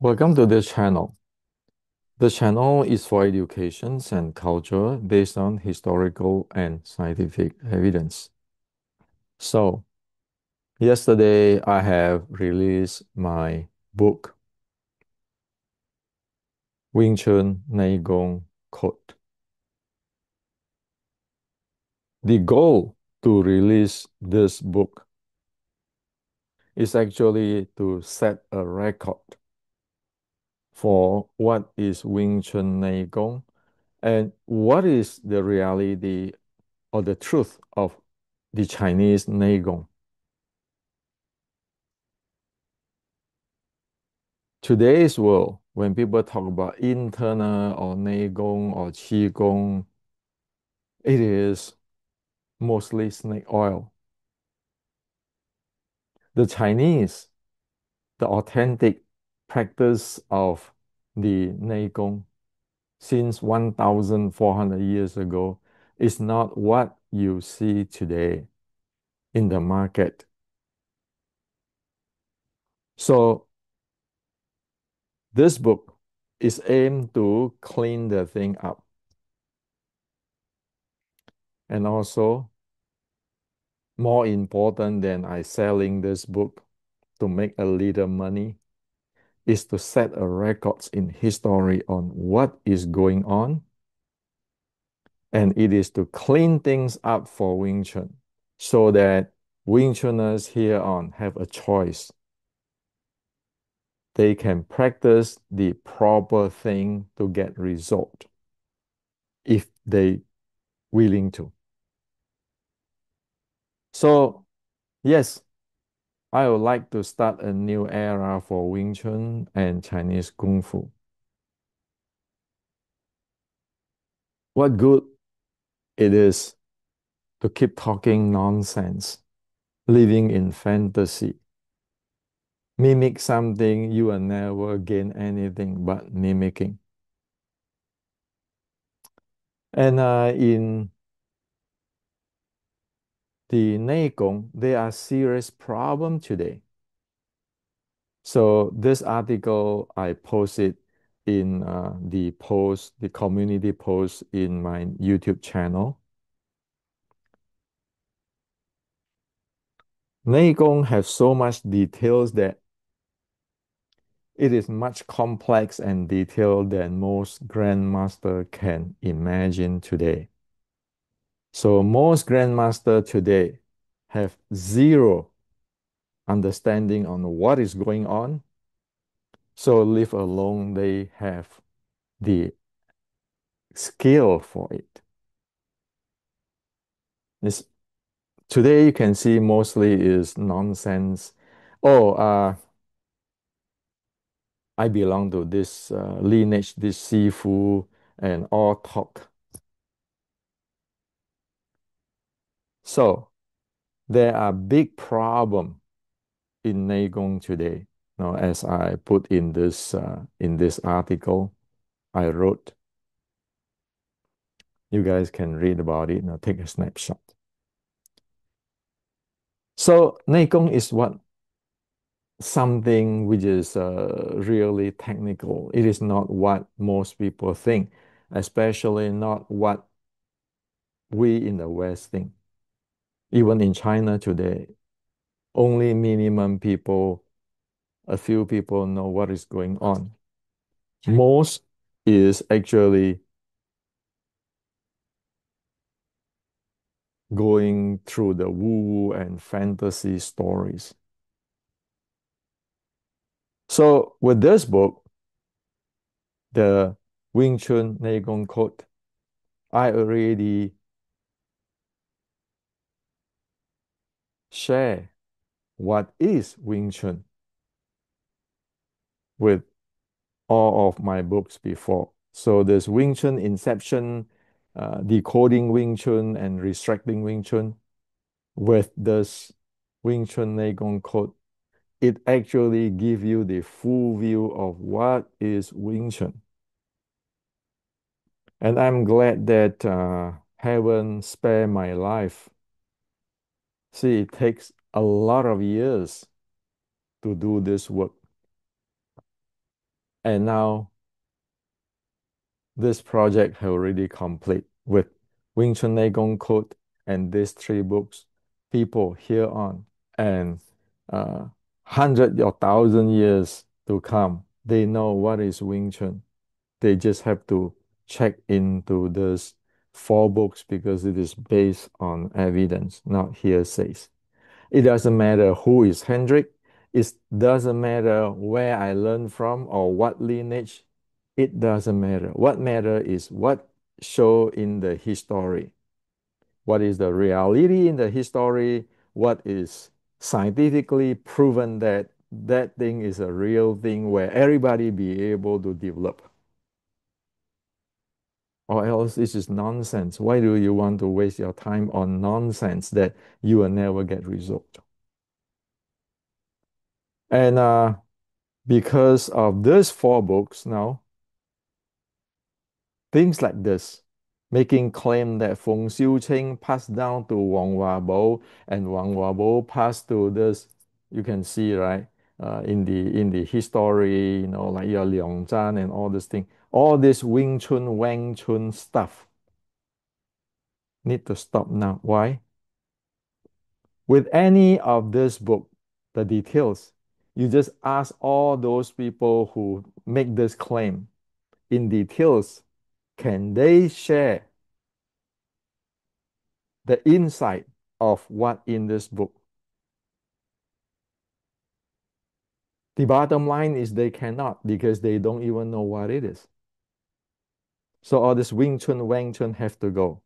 Welcome to this channel. The channel is for education and culture based on historical and scientific evidence. So, yesterday I have released my book, Wing Chun Neigong Code. The goal to release this book is actually to set a record for what is Wing Chun Neigong and what is the reality or the truth of the Chinese Neigong. Today's world, when people talk about internal or Neigong or Qigong, it is mostly snake oil. The Chinese, the authentic practice of the Neigong since 1,400 years ago is not what you see today in the market. So this book is aimed to clean the thing up. And also, more important than I selling this book to make a little money is to set a records in history on what is going on, and it is to clean things up for Wing Chun so that Wing Chuners here on have a choice. They can practice the proper thing to get result if they willing to. So yes, I would like to start a new era for Wing Chun and Chinese Kung Fu. What good it is to keep talking nonsense, living in fantasy, mimic something you will never gain anything but mimicking. And in the Neigong, there are serious problem today. So this article I posted in the community post in my YouTube channel. Neigong have so much details that it is much complex and detailed than most grandmaster can imagine today. So most grandmaster today have zero understanding on what is going on. So leave alone they have the skill for it. This today you can see mostly is nonsense. Oh, I belong to this lineage, this Sifu, and all talk. So there are big problem in Neigong today. Now, as I put in this article I wrote, you guys can read about it. Now, take a snapshot. So Neigong is what something which is really technical. It is not what most people think, especially not what we in the West think. Even in China today, only minimum people, a few people know what is going on. Most is actually going through the woo-woo and fantasy stories. So with this book, the Wing Chun Neigong Code, I already share what is Wing Chun with all of my books before. So there's Wing Chun Inception, Decoding Wing Chun, and Restricting Wing Chun. With this Wing Chun Neigong Code, it actually gives you the full view of what is Wing Chun. And I'm glad that heaven spared my life. See, it takes a lot of years to do this work. And now this project have already complete with Wing Chun Nei Gong Code and these three books. People here on and uh, hundred or thousand years to come, they know what is Wing Chun. They just have to check into these four books because it is based on evidence, not hearsays. It doesn't matter who is Hendrik. It doesn't matter where I learned from or what lineage. It doesn't matter. What matter is what show in the history. What is the reality in the history? What is scientifically proven that that thing is a real thing where everybody be able to develop. Or else this is nonsense. Why do you want to waste your time on nonsense that you will never get result? And because of these four books now, things like this, making claim that Feng Xiuqing passed down to Wang Wabo and Wang Wabo passed to this, you can see, right? In the history, like your Liang Zhan and all this thing, all this Wing Chun, Wang Chun stuff need to stop now. Why? With any of this book, the details, you just ask all those people who make this claim in details, can they share the insight of what in this book? The bottom line is they cannot because they don't even know what it is. So all this Wing Chun, Wang Chun have to go.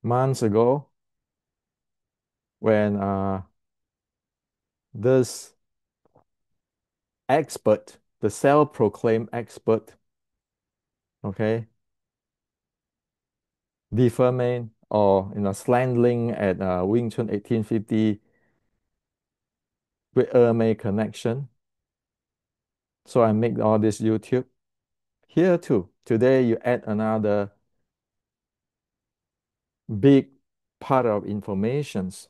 Months ago, when this expert, the self-proclaimed expert, okay, defaming or slandering at Wing Chun 1850 with May connection. So I make all this YouTube. Here too, today you add another big part of informations.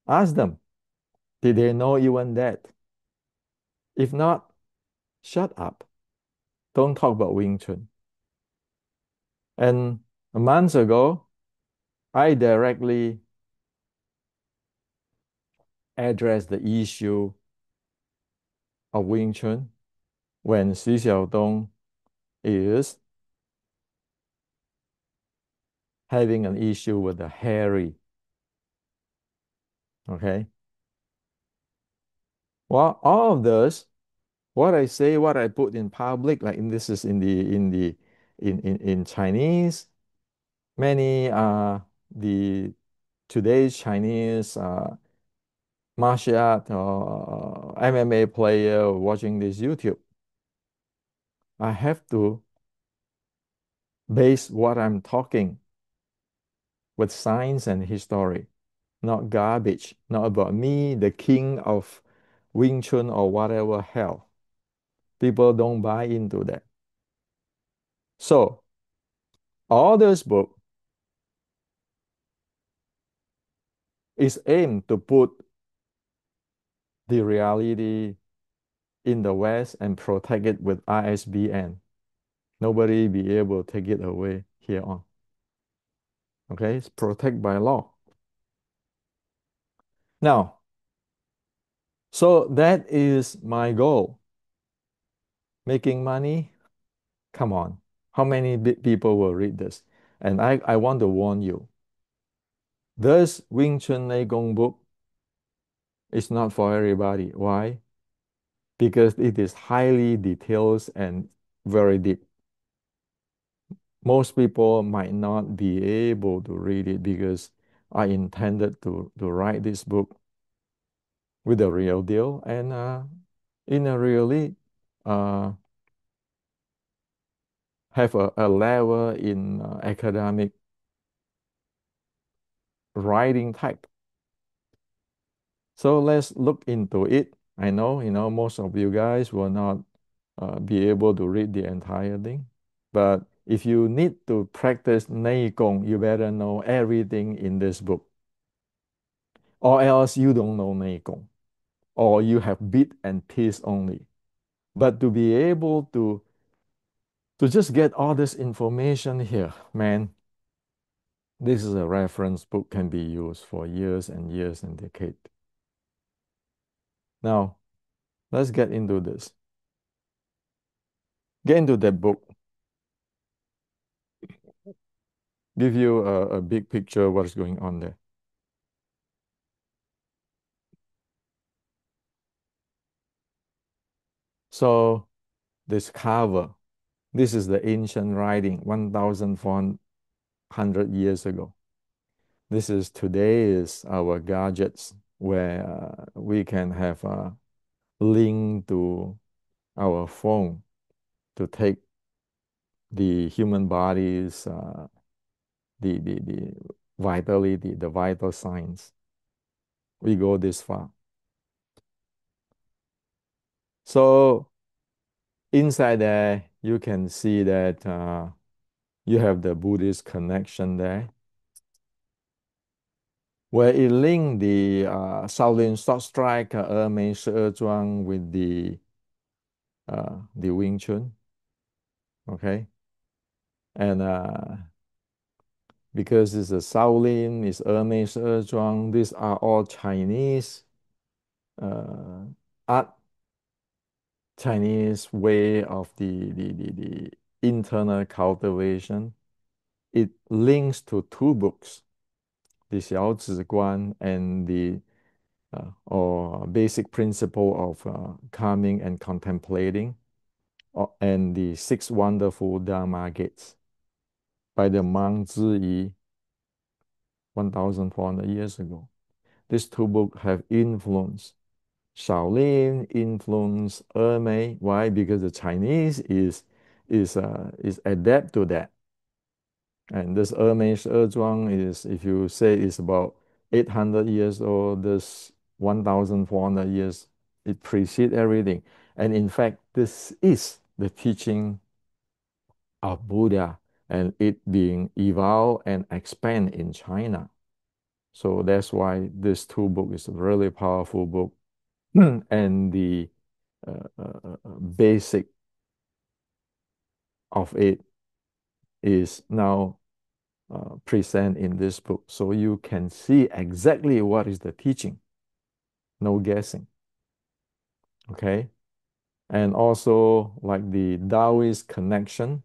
Ask them, did they know even that? If not, shut up. Don't talk about Wing Chun. And a month ago, I directly addressed the issue of Wing Chun when Xu Xiaodong is having an issue with the Harry. Okay. Well, all of this, what I say, what I put in public, like this is in Chinese. Many the today's Chinese martial art or MMA player watching this YouTube. I have to base what I'm talking with science and history, not garbage, not about me, the king of Wing Chun or whatever hell. People don't buy into that. So all this book is aimed to put the reality in the West and protect it with ISBN. Nobody be able to take it away here on. Okay, it's protected by law. Now, so that is my goal. Making money, come on. How many people will read this? And I want to warn you. This Wing Chun Nei Gong book is not for everybody. Why? Because it is highly detailed and very deep. Most people might not be able to read it because I intended to write this book with the real deal and in a really uh, have a level in academic writing type. So let's look into it. I know, most of you guys will not be able to read the entire thing, but if you need to practice Nei Gong, you better know everything in this book, or else you don't know Nei Gong. or you have bit and piece only. But to be able to just get all this information here, man, this is a reference book can be used for years and years and decades. Now, let's get into this. Get into that book. Give you a big picture of what's going on there. So this cover, this is the ancient writing, 1,400 years ago. This is today is our gadgets where we can have a link to our phone to take the human body's the vitality, the vital signs. We go this far. So inside there, you can see that you have the Buddhist connection there, where it linked the Shaolin sword strike Mei Zhuang with the Wing Chun. Okay, and because it's a Shaolin, it's Mei Zhuang, these are all Chinese uh, art, Chinese way of the internal cultivation. It links to two books, the Xiao Zi Guan and the or basic principle of calming and contemplating, and the six wonderful Dharma gates by the monk Ziyi 1,400 years ago. These two books have influenced Shaolin, influence Mei. Why? Because the Chinese is adapt to that. And this Mei Zhuang is, if you say it's about 800 years old, this 1,400 years, it precedes everything. And in fact, this is the teaching of Buddha and it being evolved and expand in China. So that's why this two book is a really powerful book. And the basic of it is now present in this book. So you can see exactly what is the teaching, no guessing. Okay. And also like the Taoist connection,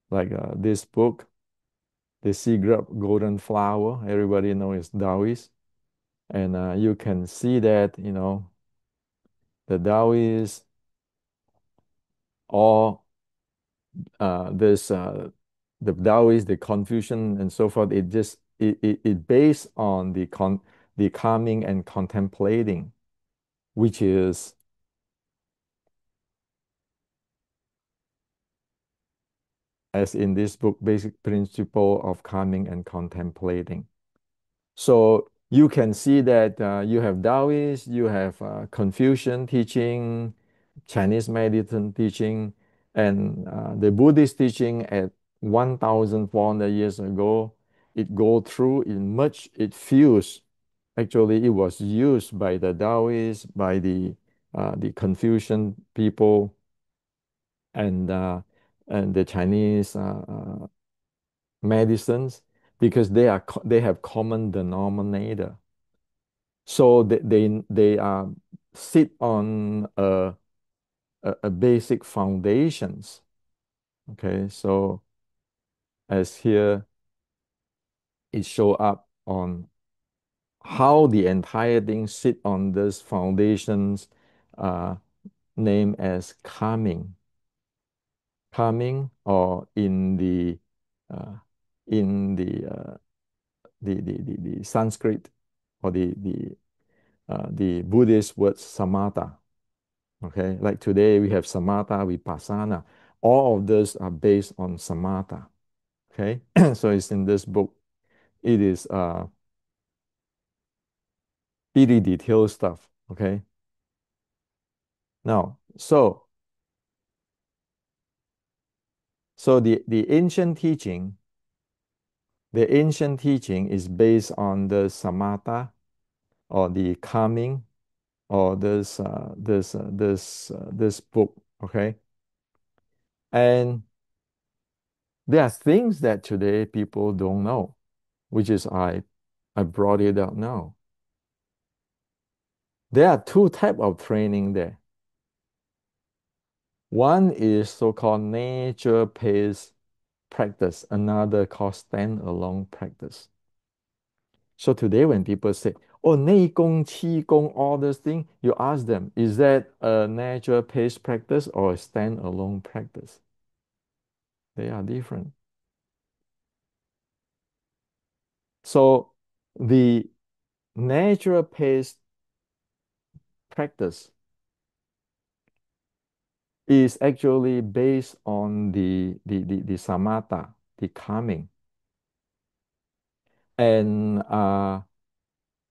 like this book, the Secret Golden Flower, everybody knows is Taoist. And you can see that, the Taoist or this the Taoist, the Confucian and so forth, it based on the calming and contemplating, which is as in this book, basic principle of calming and contemplating. So you can see that you have Taoist, you have Confucian teaching, Chinese medicine teaching, and the Buddhist teaching at 1,400 years ago. It go through, it merge, it fuse. Actually, it was used by the Taoists, by the Confucian people, and uh, and the Chinese medicines because they have common denominator. So they sit on a basic foundations. Okay, so as here it show up on how the entire thing sit on this foundations uh, named as calming, or uh, in the Sanskrit or the Buddhist word samatha. Okay, like today we have samatha, vipassana. All of those are based on samatha. Okay, so it's in this book. It is really detailed stuff. Okay, now so the ancient teaching is based on the samatha or the calming or this book. Okay, and there are things that today people don't know, which is I brought it up now. There are two type of training there. One is so-called nature-based practice, another called stand-alone practice. So today when people say, oh, 内功, qigong, all those things, you ask them, is that a nature-based practice or a stand-alone practice? They are different. So the nature-based practice is actually based on the samatha, the calming. And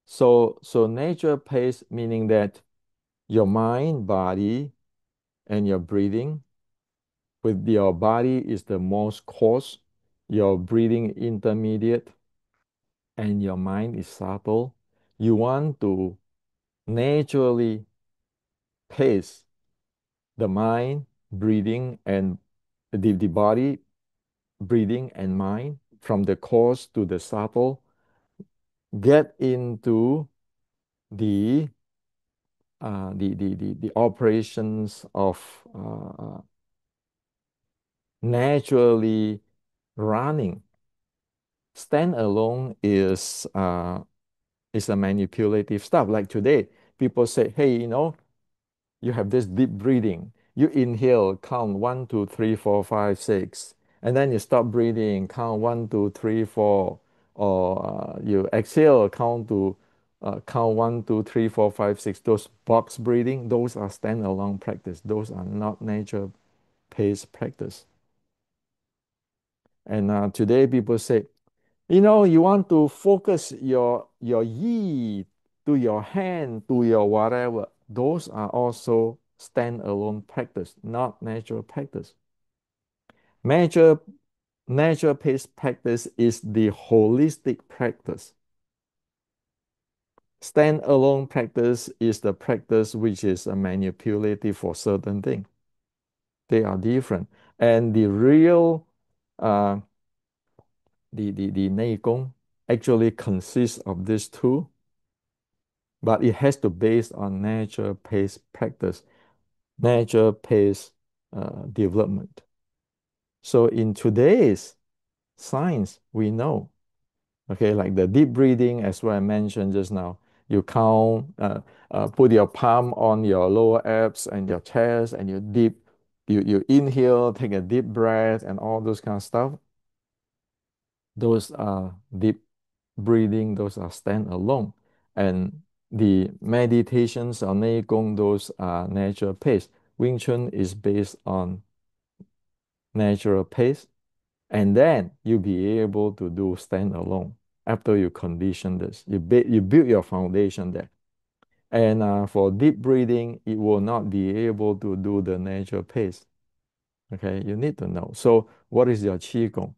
so nature pace, meaning that your mind, body, and your breathing, with your body is the most coarse, your breathing intermediate, and your mind is subtle. You want to naturally pace the mind, breathing, and the body, breathing, and mind from the coarse to the subtle, get into the the operations of naturally running. Standalone is a manipulative stuff. Like today, people say, "Hey, you have this deep breathing. You inhale, count 1, 2, 3, 4, 5, 6, and then you stop breathing, count 1, 2, 3, 4, or you exhale, count 1, 2, 3, 4, 5, 6. Those box breathing, those are standalone practice. Those are not nature pace practice. And today people say, you want to focus your yi to your hand, to your whatever. Those are also standalone practice, not natural practice. Nature nature-based practice is the holistic practice. Standalone practice is the practice which is a manipulative for certain things. They are different. And the real uh, the Neigong actually consists of these two, but it has to base on nature-based practice, nature-based development. So in today's science, we know, okay, like the deep breathing, as what I mentioned just now, you count, put your palm on your lower abs and your chest, and you inhale, take a deep breath, and all those kind of stuff. Those are deep breathing, those are stand alone. And the meditations on Neigong, those are natural pace. Wing Chun is based on natural pace. And then you'll be able to do stand alone after you condition this. You build your foundation there. And for deep breathing, it will not be able to do the natural pace. Okay, you need to know. So what is your Qigong?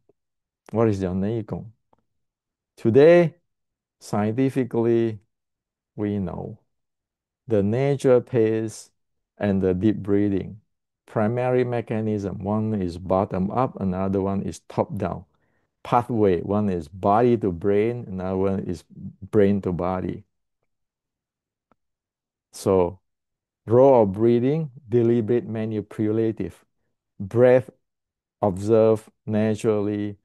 What is your Neigong? Today, scientifically, we know the nature pace and the deep breathing. Primary mechanism, one is bottom up, another one is top down. Pathway, one is body to brain, another one is brain to body. So role of breathing, deliberate manipulative. Breath, observe naturally,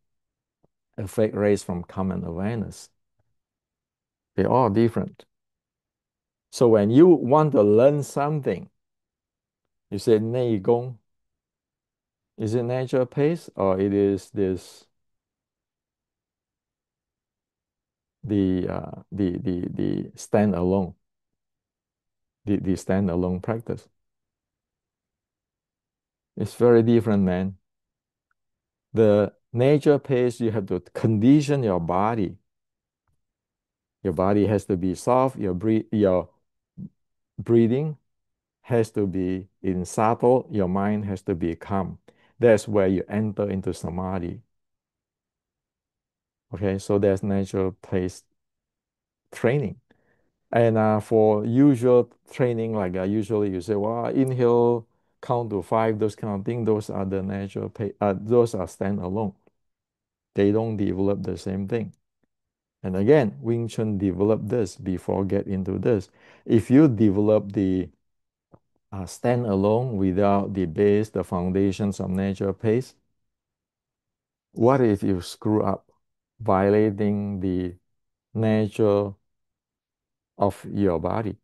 effect raised from common awareness. They're all different. So when you want to learn something, you say 内功. Is it natural pace or it is this the standalone, the standalone practice? It's very different, man. The nature pace, you have to condition your body. Your body has to be soft, your breathing has to be in subtle, your mind has to be calm. That's where you enter into samadhi. Okay, so there's natural pace training. And for usual training, like usually you say, well, inhale, count to five, those kind of things, those are the natural pace, those are standalone. They don't develop the same thing. And again, Wing Chun developed this before get into this. If you develop the standalone without the base, the foundations of natural pace, what if you screw up, violating the nature of your body?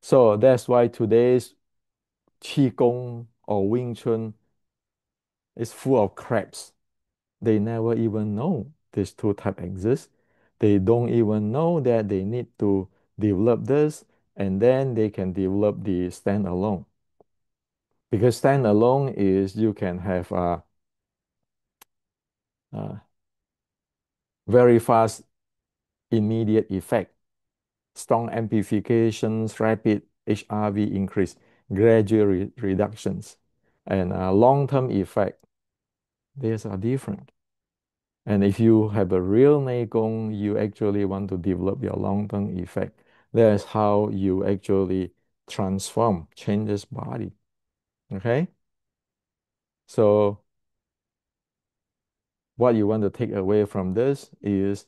So that's why today's Qigong or Wing Chun is full of crabs. They never even know these two types exist. They don't even know that they need to develop this and then they can develop the standalone. Because standalone is you can have a very fast, immediate effect, strong amplifications, rapid HRV increase, gradual reductions, and long-term effect. These are different. And if you have a real Neigong, you actually want to develop your long-term effect. That's how you actually transform, changes body. Okay? So what you want to take away from this is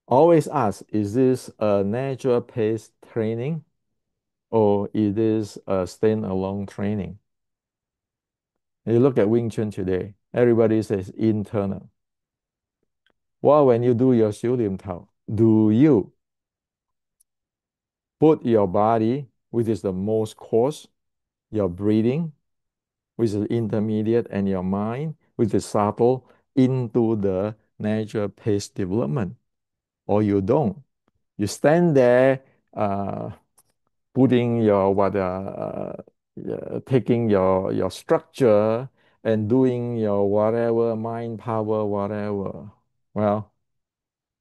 always ask, is this a natural pace training or is this a standalone training? You look at Wing Chun today, everybody says internal. Well, when you do your Xiu Lim Tao, do you put your body, which is the most coarse, your breathing, which is intermediate, and your mind, which is subtle, into the natural pace development? Or you don't? You stand there, uh, putting your taking your structure and doing your whatever mind power, whatever. Well,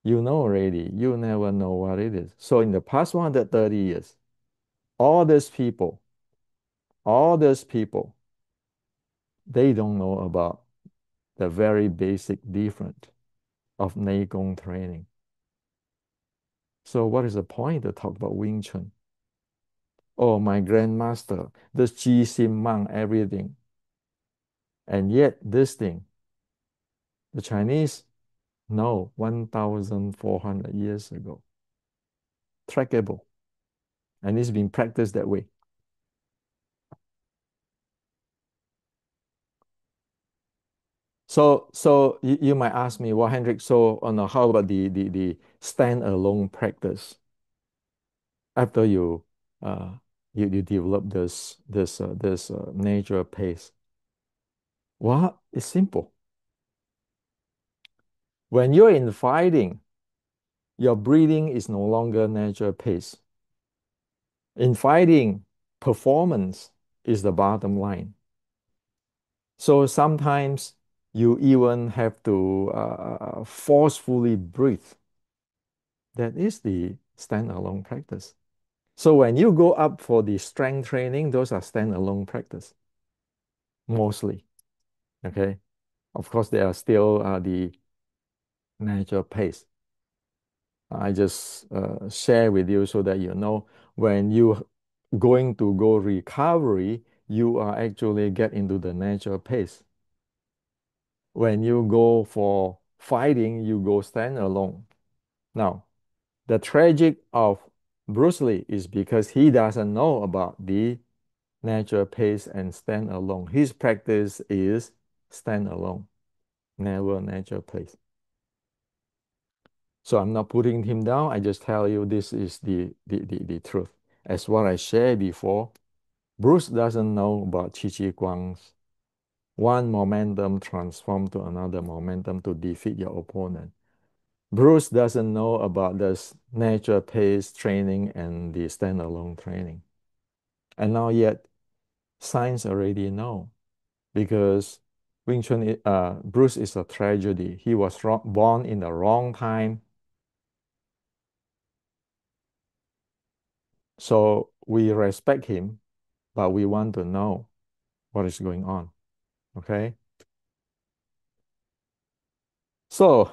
you know already. You never know what it is. So in the past 130 years, all these people, all these people, they don't know about the very basic difference of Neigong training. So what is the point to talk about Wing Chun? Oh, my grandmaster, this Ji Sim Mang, everything. And yet this thing, the Chinese know 1,400 years ago, trackable, and it's been practiced that way. So you might ask me, well, Hendrik, so no, how about the standalone practice after you develop this natural pace? Well, it's simple. When you're in fighting, your breathing is no longer natural pace. In fighting, performance is the bottom line. So sometimes you even have to forcefully breathe. That is the standalone practice. So when you go up for the strength training, those are standalone practice, mostly. Okay. Of course, there are still the natural pace. I just share with you so that you know when you going to go recovery, you are actually get into the natural pace. When you go for fighting, you go stand alone. Now, the tragic of Bruce Lee is because he doesn't know about the natural pace and stand alone. His practice is stand alone, never natural pace. So I'm not putting him down. I just tell you this is the truth. As what I shared before, Bruce doesn't know about Qi Chi Guang's one momentum transform to another momentum to defeat your opponent. Bruce doesn't know about this natural pace training and the standalone training. And now yet, science already know because Wing Chun, Bruce is a tragedy. He was born in the wrong time. So we respect him, but we want to know what is going on. Okay. So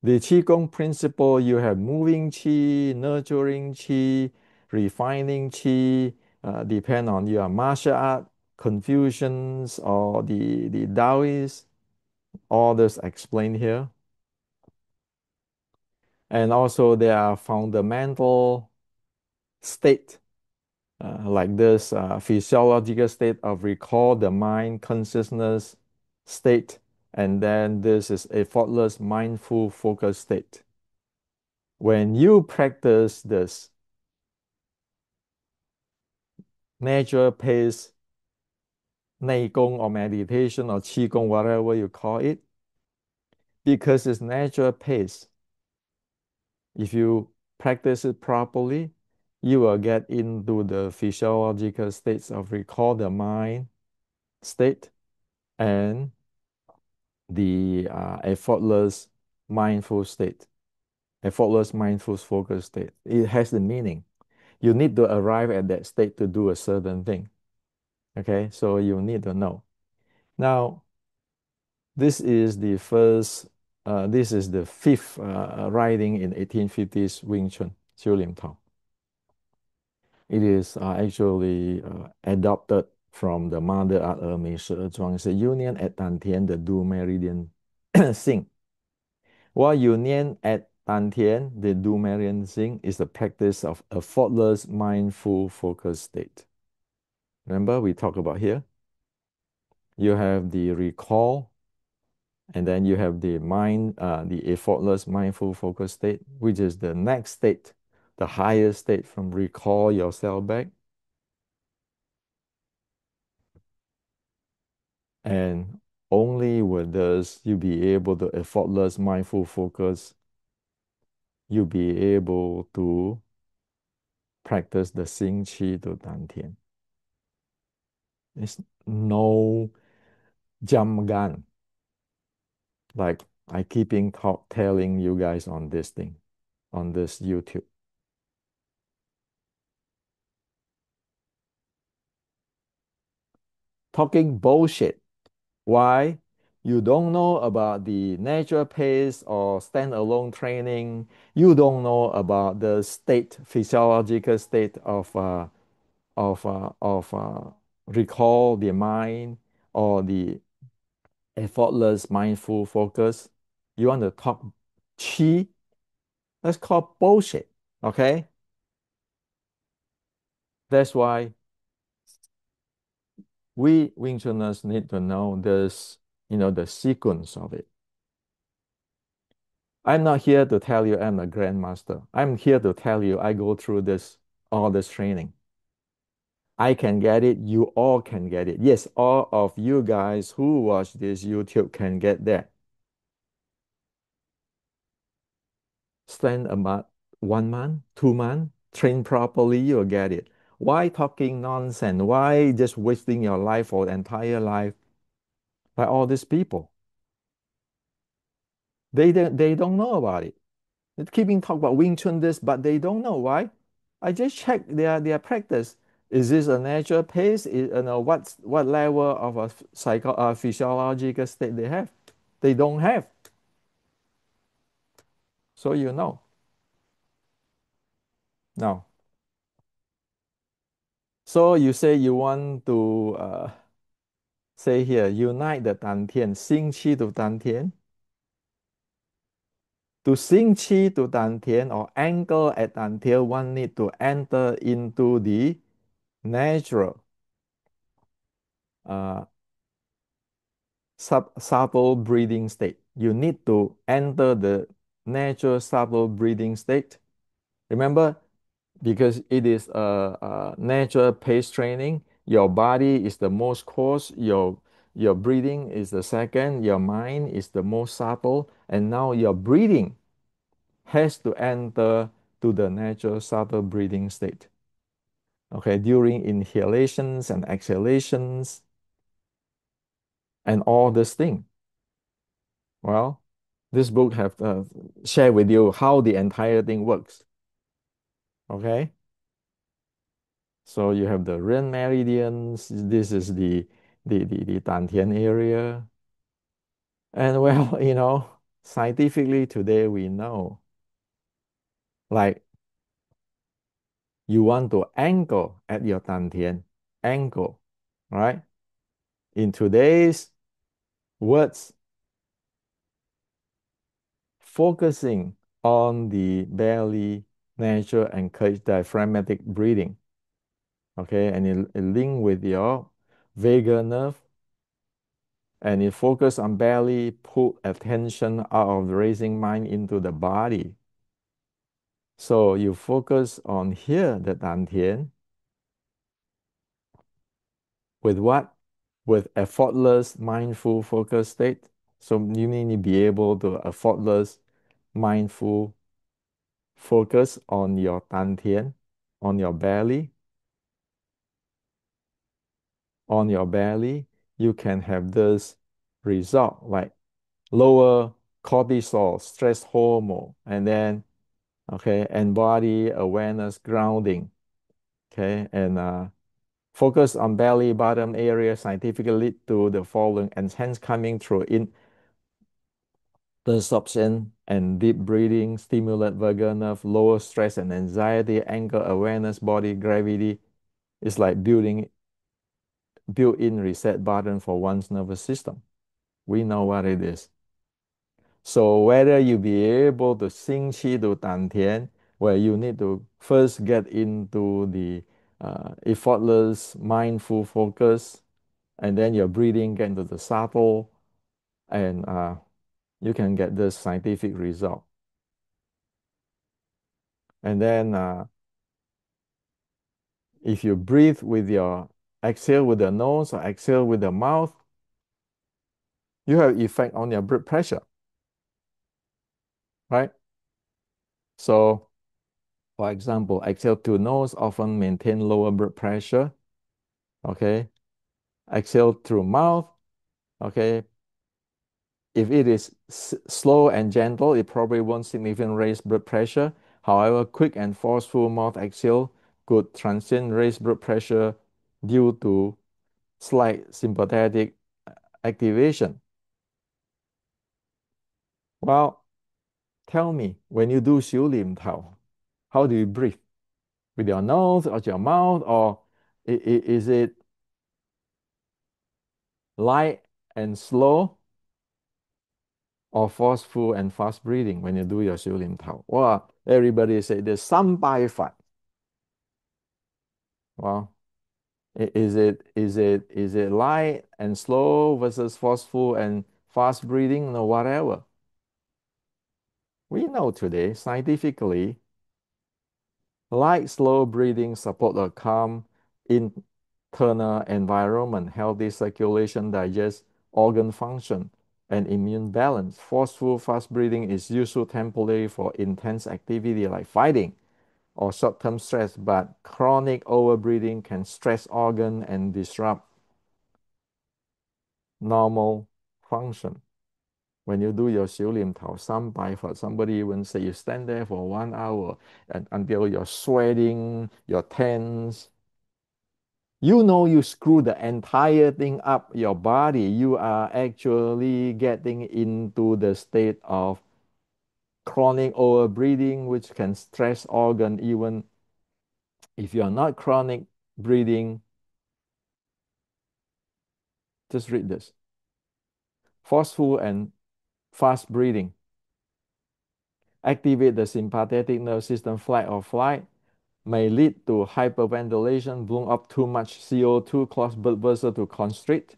The Qigong principle, you have moving Qi, nurturing Qi, refining Qi, depend on your martial art, Confucians or the Taoists, all this explained here. And also there are fundamental state like this physiological state of recall the mind consciousness state, and then this is effortless mindful focus state. When you practice this natural pace Nei Gong or meditation or Qi Gong, whatever you call it, because it's natural pace, if you practice it properly, you will get into the physiological states of recall the mind state and the effortless mindful state, effortless mindful focus state. It has the meaning. You need to arrive at that state to do a certain thing. Okay, so you need to know. Now, this is the this is the fifth writing in 1850s Wing Chun, Xiu Lim Tao. It is actually adopted from the mother art 美食 是 union at 丹田 the do meridian sing. While union at 丹田 the do meridian sing is the practice of a faultless mindful focus state. Remember we talked about here? You have the recall, and then you have the mind, the effortless mindful focus state, which is the next state, the highest state from recall yourself back. And only with this, you be able to effortless mindful focus, you be able to practice the Xing Qi to Dantian. It's no jump gun. Like I keeping telling you guys on this thing, on this YouTube. Talking bullshit. Why? You don't know about the natural pace or standalone training. You don't know about the state, physiological state of recall the mind or the effortless mindful focus. You want to talk chi? That's called bullshit. Okay, that's why we Wing Chuners need to know this. The sequence of it. I'm not here to tell you I'm a grandmaster. I'm here to tell you I go through all this training. I can get it. You all can get it. Yes, all of you guys who watch this YouTube can get that. Spend a month, 1 month, 2 months, train properly, you'll get it. Why talking nonsense? Why just wasting your life or entire life by all these people? They don't know about it. They keeping talk about Wing Chun this, but they don't know why. I just checked their practice. Is this a natural pace? What level of a physiological state they have? They don't have. So you know. Now, so you say you want to say here, unite the Dantian, Xing Qi to Dantian. To Xing Qi to Dantian or angle at Dantian, one need to enter into the natural uh, subtle breathing state. You need to enter the natural subtle breathing state. Remember, because it is a natural pace training, your body is the most coarse, your breathing is the second, your mind is the most subtle, and now your breathing has to enter to the natural subtle breathing state. Okay, during inhalations and exhalations and all this thing. Well, this book have shared with you how the entire thing works. Okay, so you have the ren meridians. This is the Dantian area, and well, Scientifically, today we know, like you want to angle at your dantian, angle, right? In today's words, focusing on the belly, natural encourage diaphragmatic breathing, okay? And it link with your vagus nerve, and it focus on belly, put attention out of the racing mind into the body. So you focus on here, the dantian, with what? With effortless, mindful focus state. So you need to be able to effortless, mindful focus on your dantian, on your belly. On your belly, you can have this result like lower cortisol, stress hormone, and then okay, and body awareness grounding. Okay, and focus on belly bottom area scientifically lead to the following: enhance coming through in the and deep breathing, stimulate vagus nerve, lower stress and anxiety, anchor awareness, body gravity. It's like built-in reset button for one's nervous system. We know what it is. So whether you be able to sing qi to dantian, where you need to first get into the effortless, mindful focus, and then your breathing get into the subtle, and you can get this scientific result. And then if you breathe with your exhale with the nose or exhale with the mouth, you have effect on your blood pressure, right? So, for example, exhale to nose often maintain lower blood pressure. Okay, exhale through mouth. Okay, if it is slow and gentle, it probably won't significantly raise blood pressure. However, quick and forceful mouth exhale could transient raise blood pressure due to slight sympathetic activation. Well, tell me, when you do 小念头, how do you breathe? With your nose or your mouth, or is it light and slow, or forceful and fast breathing when you do your 小念头? Well, everybody say there's some 拜法. Well, is it light and slow versus forceful and fast breathing or whatever? We know today scientifically, light, slow breathing support a calm internal environment, healthy circulation, digest, organ function, and immune balance. Forceful, fast breathing is useful temporarily for intense activity like fighting or short-term stress, but chronic overbreathing can stress organ and disrupt normal function. When you do your 小念头, for somebody even say you stand there for 1 hour and until you're sweating, you're tense. You know you screw the entire thing up your body. You are actually getting into the state of chronic overbreathing, which can stress organ even if you're not chronic breathing. Just read this. Forceful and fast breathing activate the sympathetic nervous system, flight or flight, may lead to hyperventilation, blow up too much CO2, cause blood vessel to constrict.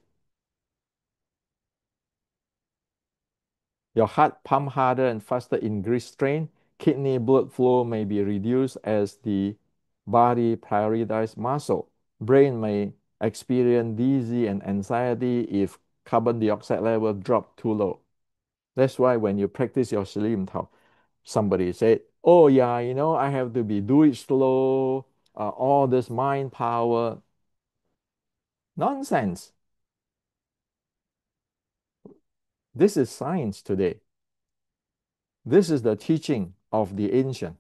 Your heart pump harder and faster in grease strain. Kidney blood flow may be reduced as the body prioritizes muscle. Brain may experience dizzy and anxiety if carbon dioxide level drop too low. That's why when you practice your 十念头, somebody said, "Oh yeah, I have to do it slow. All this mind power." Nonsense. This is science today. This is the teaching of the ancient.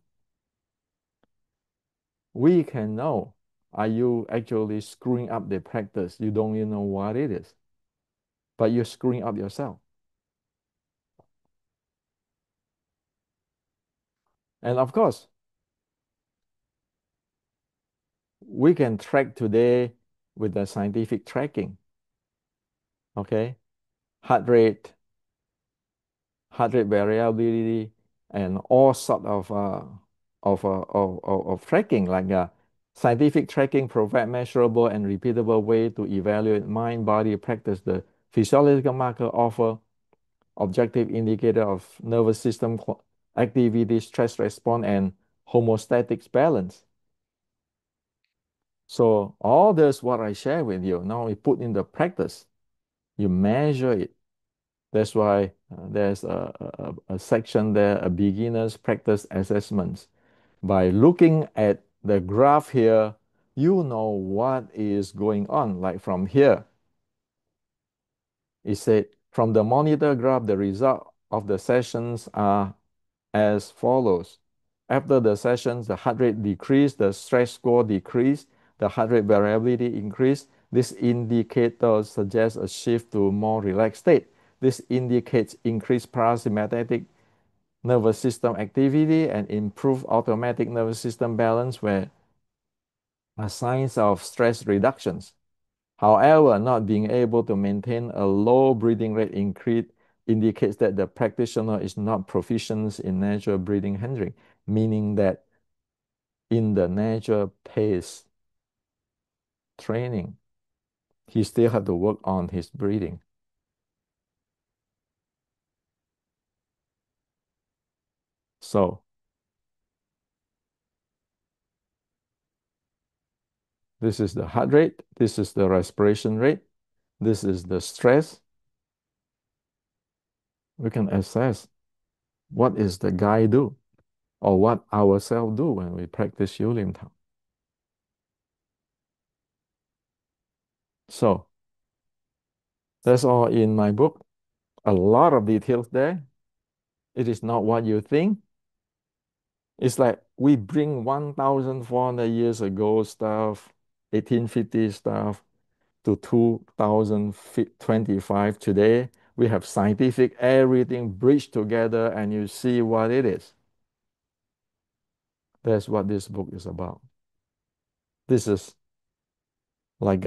We can know, are you actually screwing up the practice? You don't even know what it is, but you're screwing up yourself. And of course, we can track today with the scientific tracking, okay? Heart rate, heart rate variability, and all sort of tracking, like scientific tracking provide measurable and repeatable way to evaluate mind body practice. The physiological marker offer objective indicator of nervous system activity, stress response, and homeostatic balance. So all this what I share with you now we put in the practice. You measure it. That's why there's a section there, a beginner's practice assessments. By looking at the graph here, you know what is going on. Like from here, it said from the monitor graph, the result of the sessions are as follows. After the sessions, the heart rate decreased, the stress score decreased, the heart rate variability increased. This indicator suggests a shift to more relaxed state. This indicates increased parasympathetic nervous system activity and improved automatic nervous system balance where are signs of stress reductions. However, not being able to maintain a low breathing rate increase indicates that the practitioner is not proficient in natural breathing handling, meaning that in the natural pace training, he still have to work on his breathing. So this is the heart rate, this is the respiration rate, this is the stress. We can assess what is the guy do or what ourselves do when we practice Yulim Tao. So that's all in my book. A lot of details there. It is not what you think. It's like we bring 1,400 years ago stuff, 1850 stuff to 2025 today. We have scientific everything bridged together and you see what it is. That's what this book is about. This is like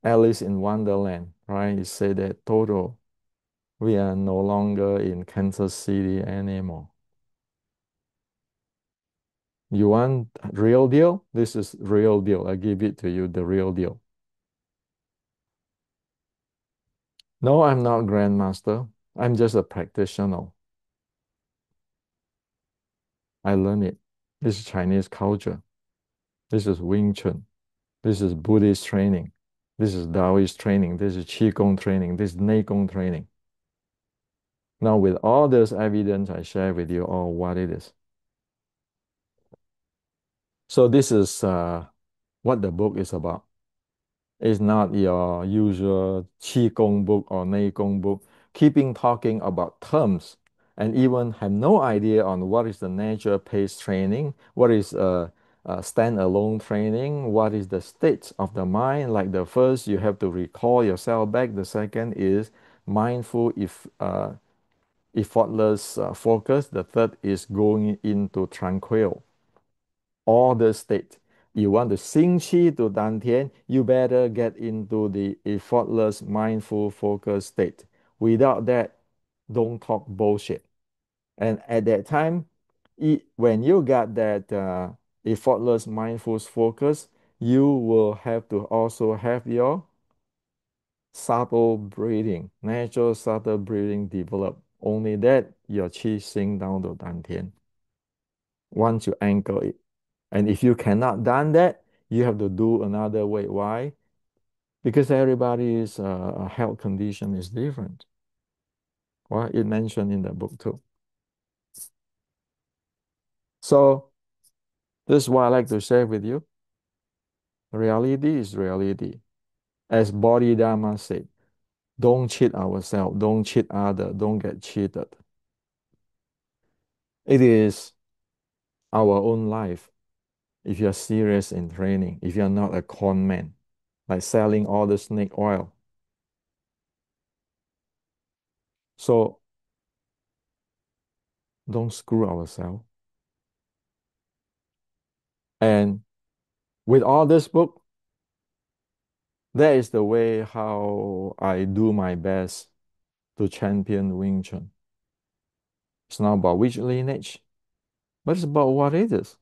Alice in Wonderland, right? You say that total. We are no longer in Kansas City anymore. You want real deal? This is real deal. I give it to you, the real deal. No, I'm not grandmaster. I'm just a practitioner. I learn it. This is Chinese culture. This is Wing Chun. This is Buddhist training. This is Taoist training. This is Qigong training. This is Neigong training. Now, with all this evidence, I share with you all what it is. So this is what the book is about. It's not your usual Qigong book or Neigong book, keeping talking about terms and even have no idea on what is the nature pace training, what is standalone training, what is the state of the mind. Like the first, you have to recall yourself back. The second is mindful if effortless focus. The third is going into tranquil order state. You want to sing qi to dantian, you better get into the effortless, mindful, focus state. Without that, don't talk bullshit. And at that time, when you got that effortless, mindful focus, you will have to also have your subtle breathing, natural subtle breathing develop. Only that your qi sink down to dantian. Once you anchor it. And if you cannot done that, you have to do another way. Why? Because everybody's health condition is different. Well, it mentioned in the book too. So this is what I like to share with you. Reality is reality. As Bodhidharma said, don't cheat ourselves, don't cheat others, don't get cheated. It is our own life. If you're serious in training, if you're not a con man, like selling all the snake oil. So don't screw ourselves. And with all this book, that is the way how I do my best to champion Wing Chun. It's not about which lineage, but it's about what it is.